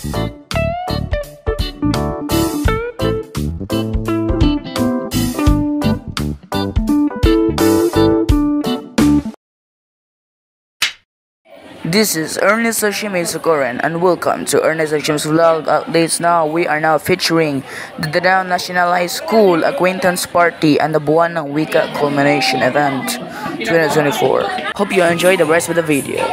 This is Ernest Hashimi Sokoran and welcome to Ernest Hashim's vlog updates. Now we are now featuring the Danao National High School Acquaintance Party and the Buwan ng Wika Culmination Event 2024. Hope you enjoy the rest of the video.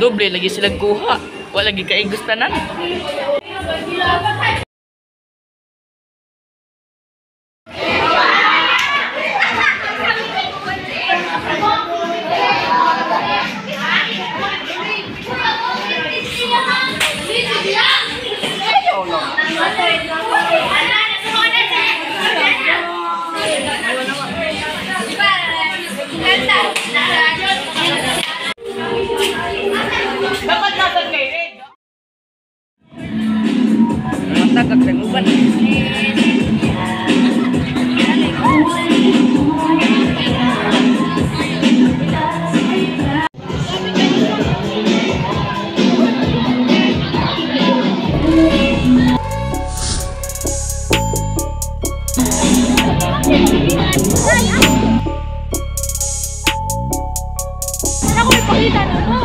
Doble lagi sila kuha. Wala lagi kay gustanan. Dapat natin kayo. Matagag sa uban. Ako ipakita na mo.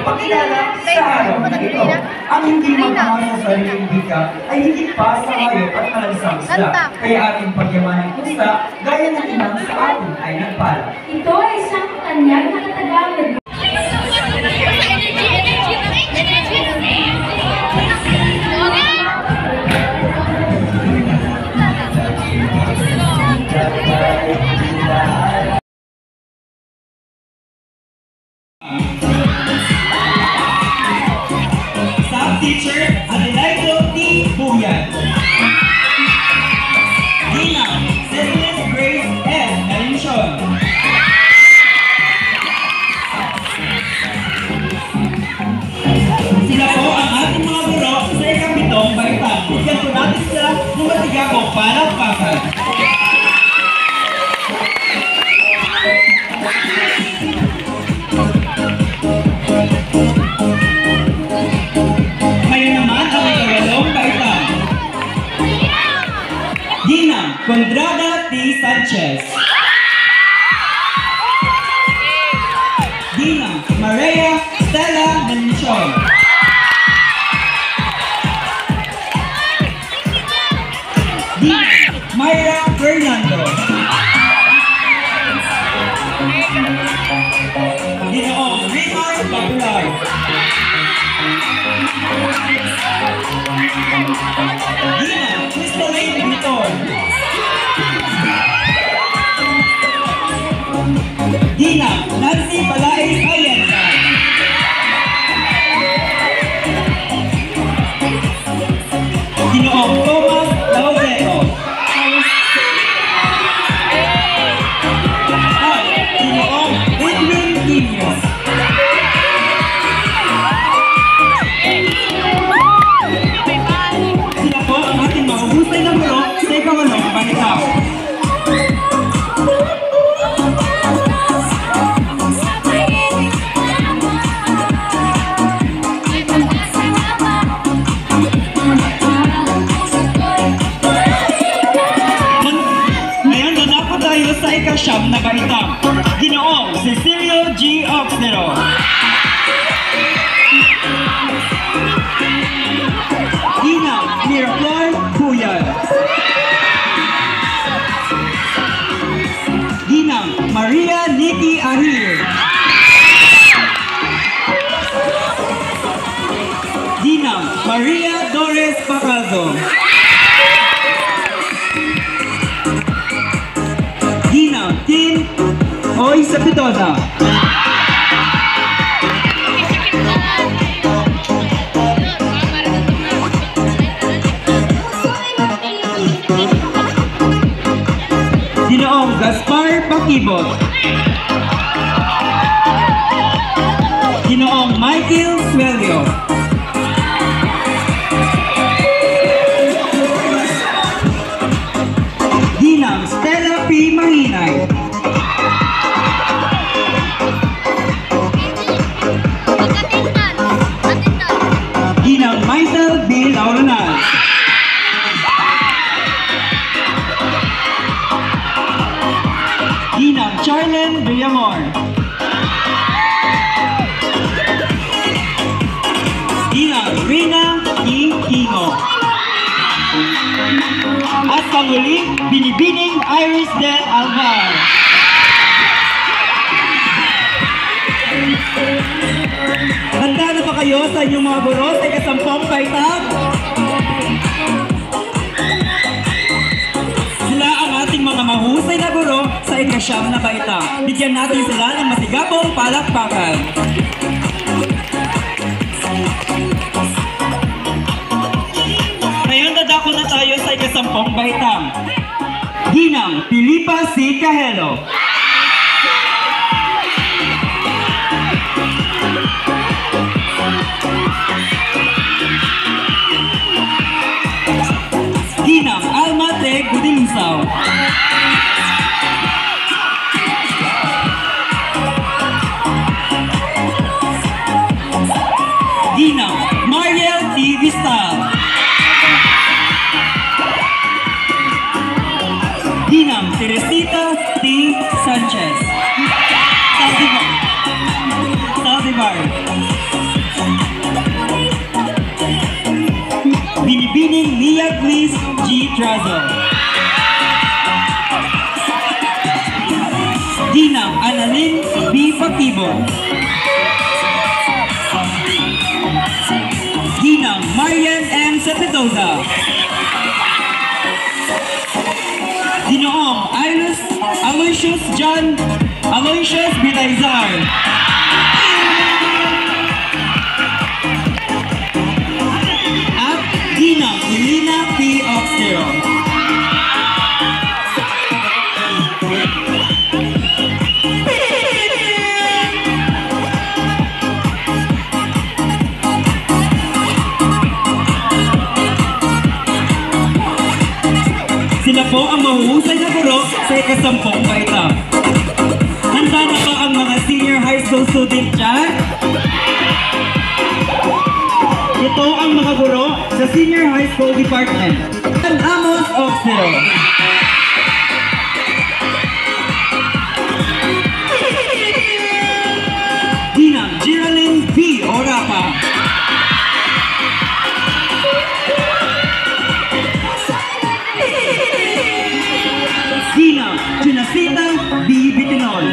nagpakilala sa araw na ito. Ang hindi magmahal sa sariling wika ay higit pa sa hayop at malansang isda. Kaya ating pagyamanin kusta, gaya ng inang sa atin ay nagpala. Ito ay isang kanyang nakatagamit. Teacher Adelaido T. Buyan. Dina Cecilis Grace S. Alinson. Sila po ang ating mga guro sa ikapitong baitang. Bigyan po natin sila ng matigabong palakpakan. Dina Condrada T. Sanchez. Dina Maria Stella Menchon. Dina Myra Fernando. Dinoong Rimar Bacular. Dina Cristoline Vitor. Dina Nancy Palaez Ayensa. Dinoong Thomas Laureto. At Dinoong Edwin Quimios. Sila po ang ating mahusay na guro sa ikawalong panitaw. Ngayon na dapat tayo sa ikasyam na baitang. Ginoong Cecilio G. Oxnero. Dina Miraflor Buyan. Dina Maria Nikki Ahir. Dina Maria Dores Pacaldo. Dina Tin Oy Sapitosa. Dinoong Gaspar Pakibot. Dinoong Michael Suelio. Dinang Stella P. Mahinay. Dinang Michael B. Laurenal. Dinang Charlen Villamor. Dinang Rina E. Kimo. At panguli, Binibining Iris Del Alvar. Handa na ba kayo sa inyong mga guro sa ikasampung baitang? Sila ang ating mga mahusay na guro sa ikasyam na baitang. Bigyan natin sila ng masigabong palakpakan. Ngayon dadako na tayo sa ikasampung baitang. Ginang Pilipa C. Cahelo. Ginang Alma T. Gudinsaw. Ginang Mariel T. Vistal. Ginang Teresita T. Sanchez. Saldivar. Binibining Nia Glees G. Trazo. Ginang Annalyn B. Pakibo. Ginang Marian M. Sepetosa. Ginoong Aloysius John Aloysius Bitaizar. At Ginang Elena P. Oxtero. Sila po ang mahuhusay na guro sa ikasampung baita. Handa na ba ang mga senior high school student dyan? Ito ang mga guro sa senior high school department. Amos Oxtero. Ginang Geraldine B. Orapa. Ginang Junacita B. Bitinol.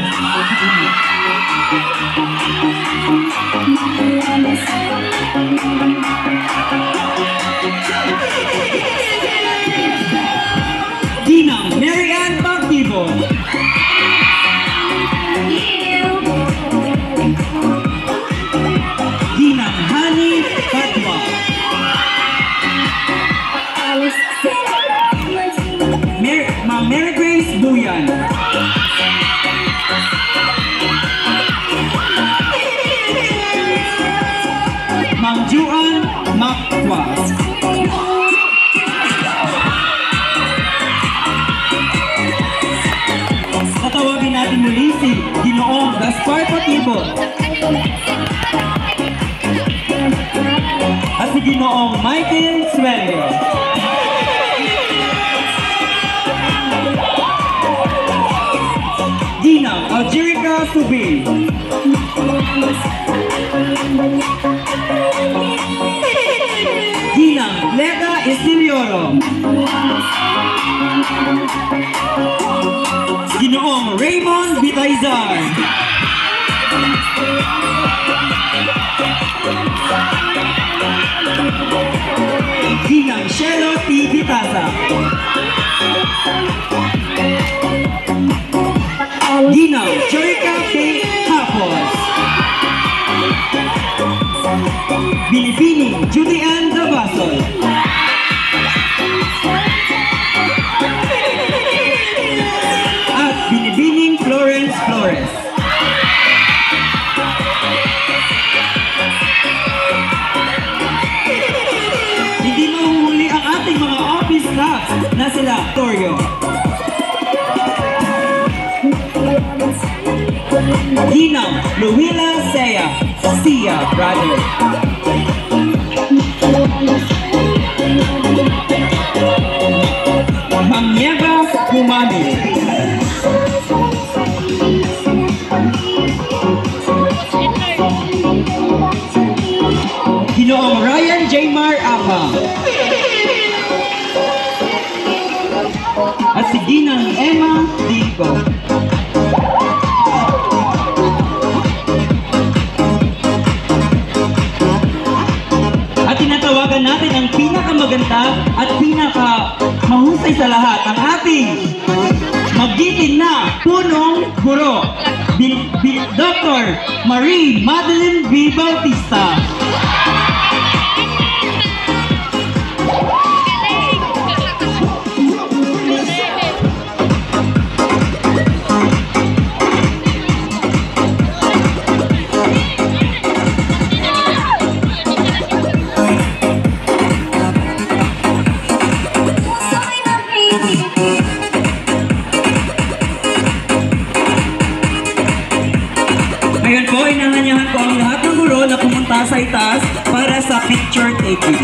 Ginang Mary Ann Pakibo. Ginang Hani Padua. Ma'am Mary Grace Buyan. Ma'am Juan Makwa. Tatawagin natin muli si Ginoong Gaspar Pakibo at si Ginoong Michael Swelgo. Ginang Aljerica Subi. Ginang Leda Isilioro. Ginoong Raymond Bitaizar. Ginang Shelo T. Vitasa. Ginang Jerica K. Hapos. Binibining Judy Ann Dabasol. At Binibining Florence Flores. Hindi mahuhuli ang ating mga office staff na sila Torio. Ginang Luwila Seya, Sia Brother. Ma'am Nieva Humami. Ginoong Ryan J. Mar Apa. At si Ginang Emma Dico. Tinatawagan natin ang pinakamaganda at pinakamahusay sa lahat, ang ating magitin na punong guro, Dr. Marie Madeline B. Bautista. Ngayon po, inahanyahan ko ang lahat ng guro na pumunta sa itaas para sa picture taking.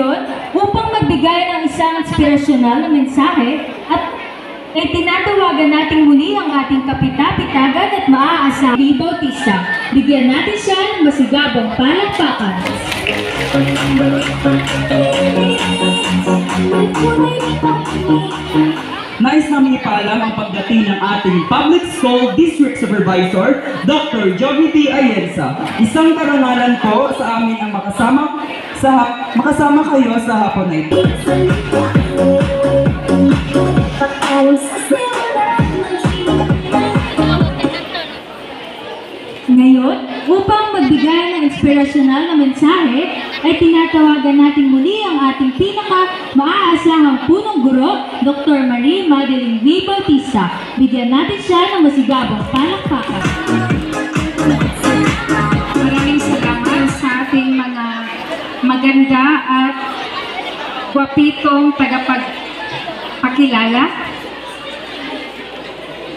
Ngayon, upang magbigay ng isang inspirasyonal na mensahe at tinatawagan natin muli ang ating kapita-pitagan at maaasang Bautista. Bigyan natin siya ng masigabong palakpakan. Nais namin ipaalam ang pagdating ng ating Public School District Supervisor, Dr. Jovi T. Ayensa. Isang karangalan po sa amin ang makasama kayo sa hapon na ito. Ngayon, upang magbigay ng inspirasyonal na mensahe, ay tinatawagan natin muli ang ating pinaka-maaasahang punong guro, Dr. Marie Madeline V. Bautista. Bigyan natin siya ng masigabong palakpakan. Maraming salamat sa ating mga maganda at gwapitong tagapagpakilala.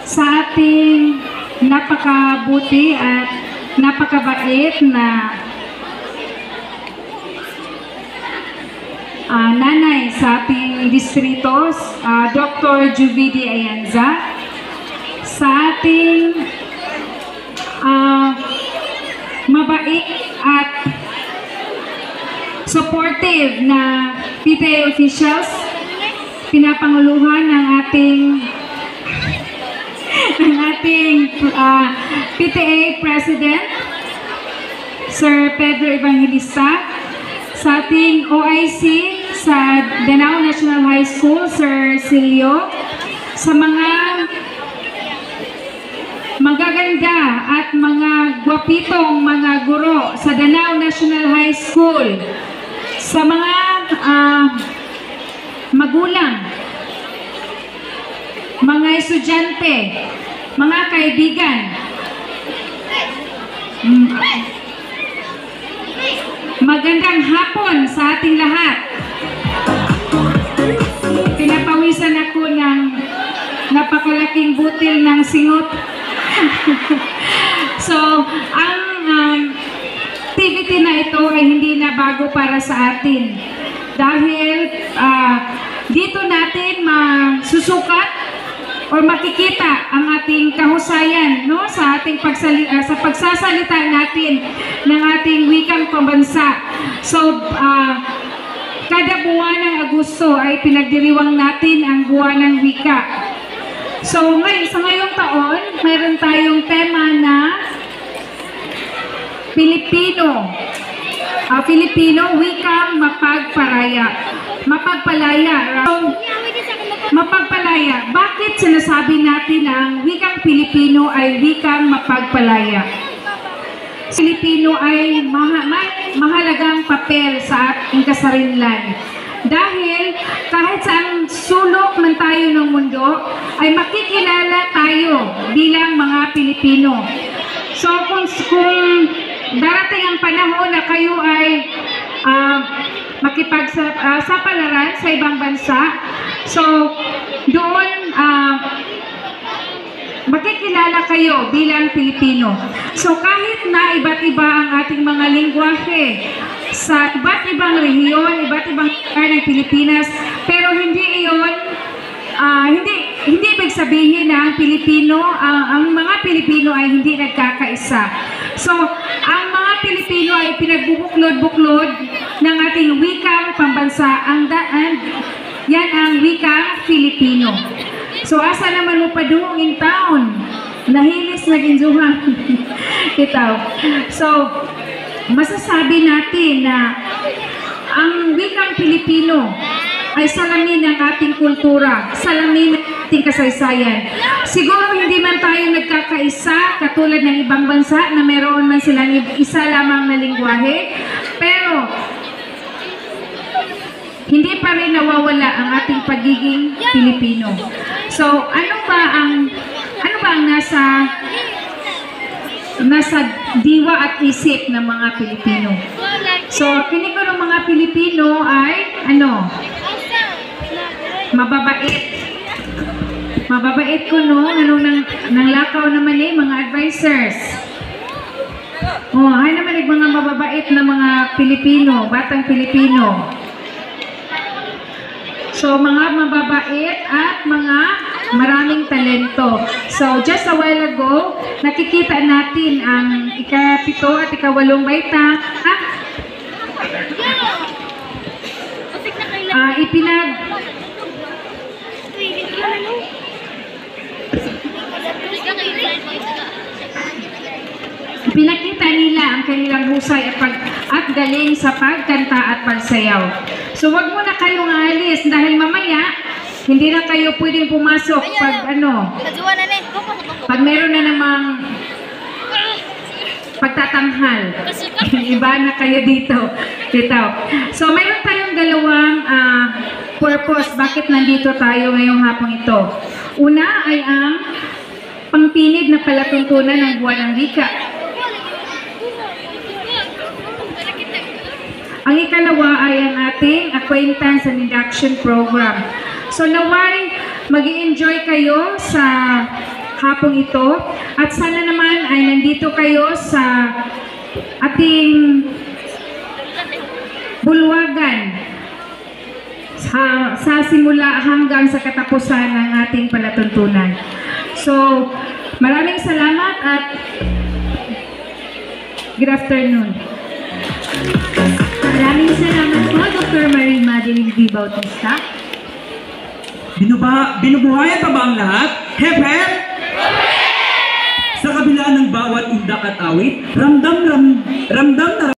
Sa ating napakabuti at napakabait na nanay sa ating distritos, Dr. Juvidi Ayenza, sa ating mabait at supportive na PTA officials, pinapanguluhan ng ating PTA President, Sir Pedro Evangelista, sa ating OIC sa Danao National High School, Sir Silio, sa mga magaganda at mga gwapitong mga guro sa Danao National High School, sa mga magulang, mga estudyante, mga kaibigan, magandang hapon sa ating lahat. Pinapawisan ako ng napakalaking butil ng singot. So, ang activity na ito ay hindi na bago para sa atin. Dahil dito natin masusukat o makikita ang ating kahusayan, no, sa ating sa pagsasalita natin ng ating wikang pambansa. So, kada buwan ng Agosto ay pinagdiriwang natin ang buwan ng wika. So, sa ngayong taon, mayroon tayong tema na Filipino wikang mapagpalaya. Mapagpalaya. Bakit sinasabi natin na ang wikang Pilipino ay wikang mapagpalaya? Filipino ay may mahalagang papel sa ating kasarinlan. Dahil kahit saan sulok man tayo ng mundo, ay makikilala tayo bilang mga Pilipino. So kung darating ang panahon na kayo ay makipagsapalaran sa ibang bansa, so doon makikilala kayo bilang Pilipino. So kahit na iba't iba ang ating mga lingwahe sa iba't ibang rehiyon, iba't ibang lugar ng Pilipinas, pero hindi iyon hindi ibig sabihin na ang Pilipino, ang mga Pilipino ay hindi nagkakaisa. So, ang mga Pilipino ay pinagbubuklod-buklod ng ating wikang pambansa, yan ang wikang Filipino. So, asa naman mo paduong taon, nahilis na ginjuhan. Itaw. So, masasabi natin na ang wikang Pilipino ay salamin ng ating kultura, salamin ng ating kasaysayan. Siguro hindi man tayo nagkakaisa katulad ng ibang bansa na meron man silang isa lamang na lingwahe, pero hindi pa rin nawawala ang ating pagiging Pilipino. So, ano ba ang nasa diwa at isip ng mga Pilipino? So, kinig ko ng mga Pilipino ay mababait. Mababait ko, no? Nang lakaw naman mga advisors. Ay naman mga mababait na mga Pilipino, batang Pilipino. So, mga mababait at mga maraming talento. So, just a while ago, nakikita natin ang ika-7 at ika-8 baita. Pinakita nila ang kanilang husay at galing sa pagkanta at pagsayaw. So wag muna kayong aalis dahil mamaya hindi na kayo pwedeng pumasok pag meron na namang pagtatanghal. Iba na kayo dito. So mayroon tayong dalawang purpose bakit nandito tayo ngayong hapong ito. Una ay ang pangtinig na palatuntunan ng buwan ng wika. Ang ikalawa ay ang ating acquaintance and induction program. So naway mag-i-enjoy kayo sa hapong ito at sana naman ay nandito kayo sa ating bulwagan sa simula hanggang sa katapusan ng ating palatuntunan. So maraming salamat at good afternoon. Maraming salamat po, Dr. Marie Madeline V. Bautista. Binubuhayan pa ba ang lahat? Hep, hep! Sa kabila ng bawat indak at awit, ramdam na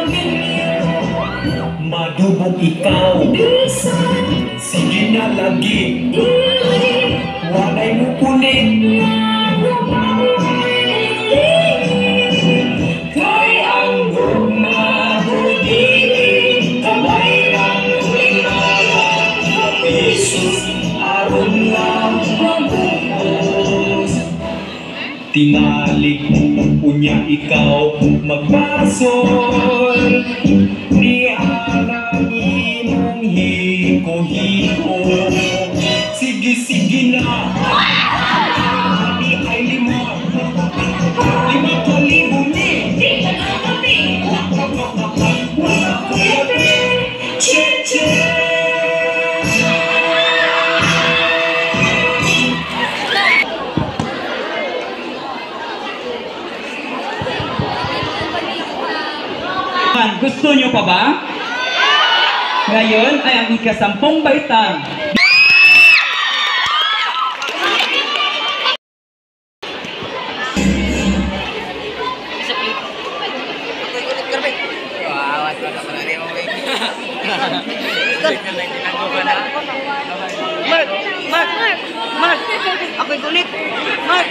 Maging ikaw. Sige na lagi, walay mo kulit. Kay ang gumahudi, kamay ang ulimalang, Jesus, aron lang magubos. Tinalik unya ikaw magbasol, ni anang imong hiko-hiko. Sige na, hati ay 5,000 ni. Wala ko yabi, che-che. Gusto nyo pa ba? Ngayon ay ang ika-10 baitang. Mark! Ako'y gulit! Mark!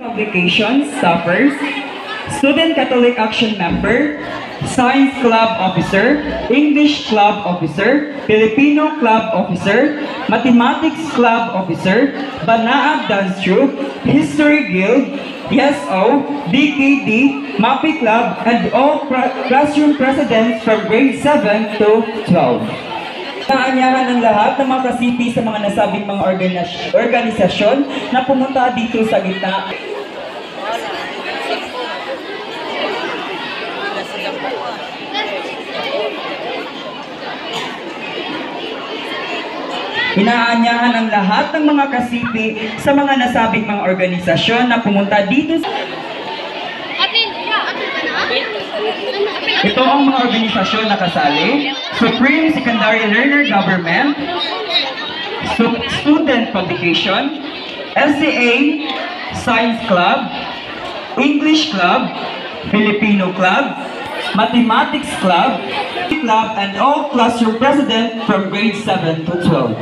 Publications, Staffers, Student Catholic Action Member, Science Club Officer, English Club Officer, Filipino Club Officer, Mathematics Club Officer, Banaag Dance Troupe, History Guild, YesO, BKD, MAPI Club, and all classroom presidents from grade 7 to 12. Naanyahan ng lahat ng mga kasipi sa mga nasabing mga organisasyon na pumunta dito sa gitna. Inaanyahan ang lahat ng mga kasipi sa mga nasabing mga organisasyon na pumunta dito sa... Ito ang mga organisasyon na kasali: Supreme Secondary Learner Government, Student Publication, SCA, Science Club, English Club, Filipino Club, Mathematics Club, and all classroom president from grade 7 to 12.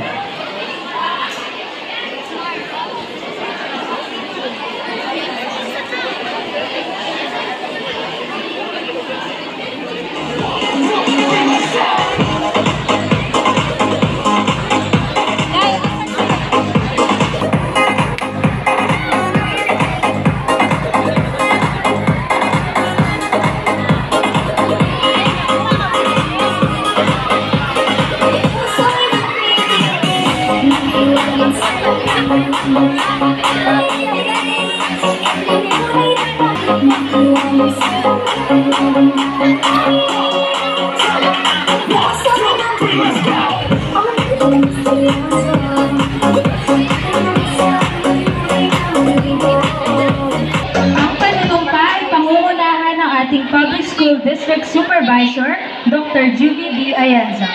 Public School District Supervisor, Dr. Juby D. Ayanza.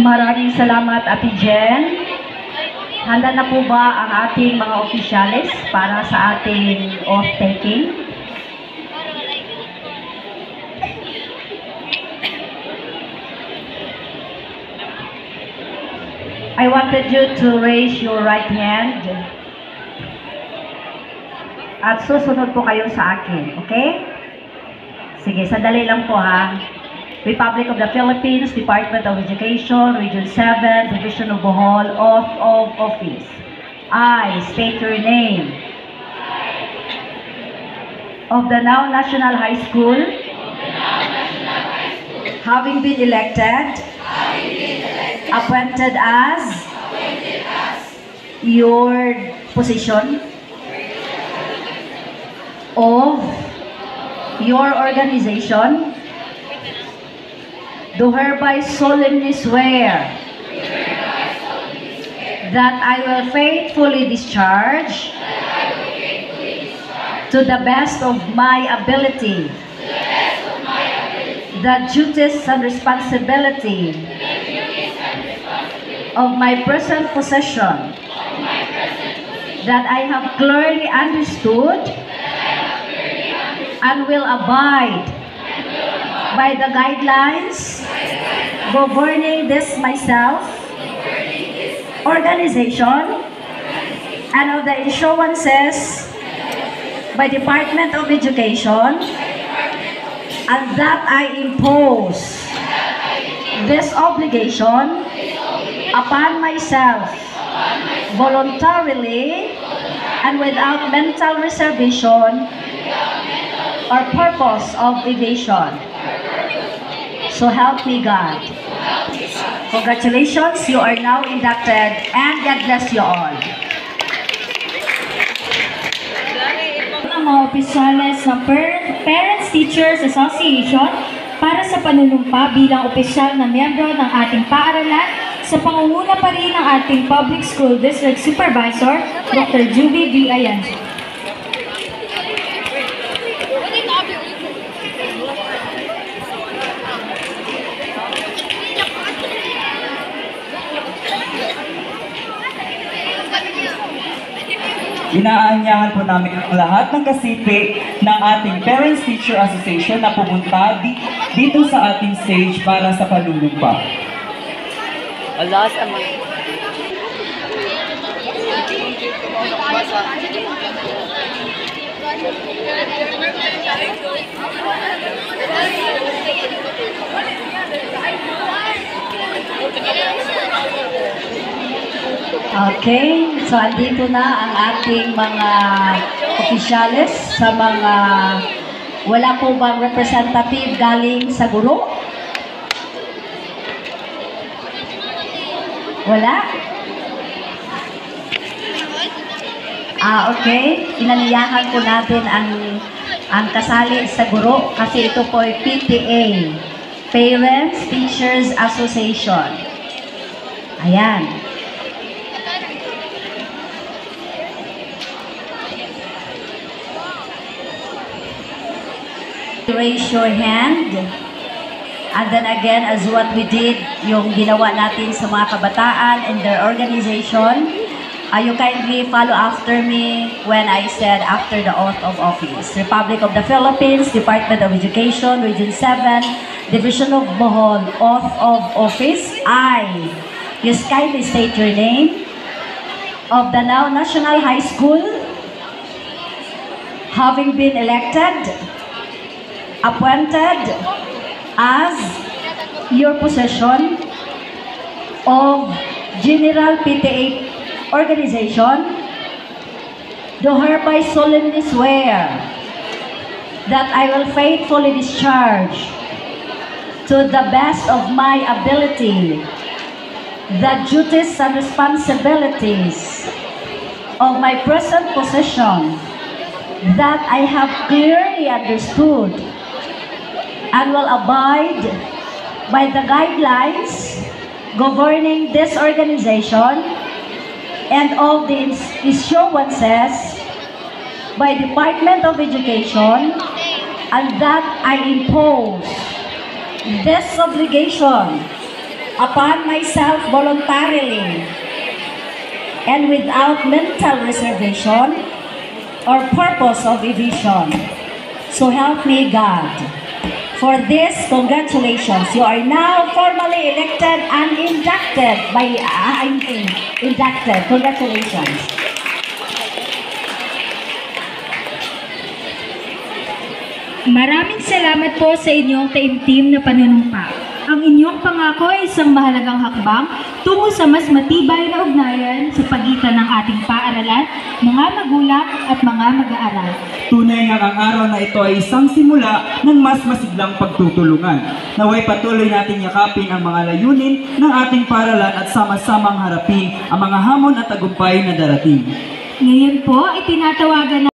Maraming salamat, Ate Jen. Handa na po ba ang ating mga opisyalis para sa ating off-taking? I wanted you to raise your right hand. At susunod po kayo sa akin, okay? Sige, sandali lang po ha. Republic of the Philippines, Department of Education, Region 7, Division of Bohol, Oath of Office. I state your name. Of the now National High School, having been elected, appointed as your position of your organization, do hereby solemnly swear that I will faithfully discharge to the best of my ability the duties and responsibility of my present position, that I have clearly understood and will abide by the guidelines governing this myself, organization, and of the issuances by Department of Education, and that I impose this obligation upon myself voluntarily and without mental reservation or purpose of evasion. So help me God. Congratulations, you are now inducted, and God bless you all. Ang mga opisyales ng Parents Teachers Association para sa panunumpa bilang opisyal na miyembro ng ating paaralan sa pangunguna pa rin ng ating Public School District Supervisor, Dr. Juby D. Ayanza. Inaanyahan po namin ang lahat ng kasipi ng ating Parents Teacher Association na pumunta dito sa ating stage para sa panunumpa. Okay, so andito na ang ating mga opisyales sa mga Wala po bang representative galing sa guro? Wala? Okay. Inaniyahan po natin ang kasali sa guro kasi ito po ay PTA, Parents Teachers Association. Ayan. Raise your hand. And then again, as what we did, yung ginawa natin sa mga kabataan and their organization, you kindly follow after me when I said after the oath of office. Republic of the Philippines, Department of Education, Region 7, Division of Bohol, oath of office. I, just kindly state your name, of the now National High School, having been elected, appointed as your possession of General PTA organization, do hereby solemnly swear that I will faithfully discharge to the best of my ability the duties and responsibilities of my present position that I have clearly understood and will abide by the guidelines governing this organization and all the issuances by Department of Education, and that I impose this obligation upon myself voluntarily and without mental reservation or purpose of evasion. So help me God. For this, congratulations. You are now formally elected and inducted by inducted. Congratulations. Maraming salamat po sa inyong taimtim na panunumpa. Ang inyong pangako ay isang mahalagang hakbang tungo sa mas matibay na ugnayan sa pagitan ng ating paaralan, mga magulang at mga mag-aaral. Tunay nga ang araw na ito ay isang simula ng mas masiglang pagtutulungan. Naway patuloy nating yakapin ang mga layunin ng ating paaralan at sama-samang harapin ang mga hamon at tagumpay na darating. Ngayon po, itinatawagan na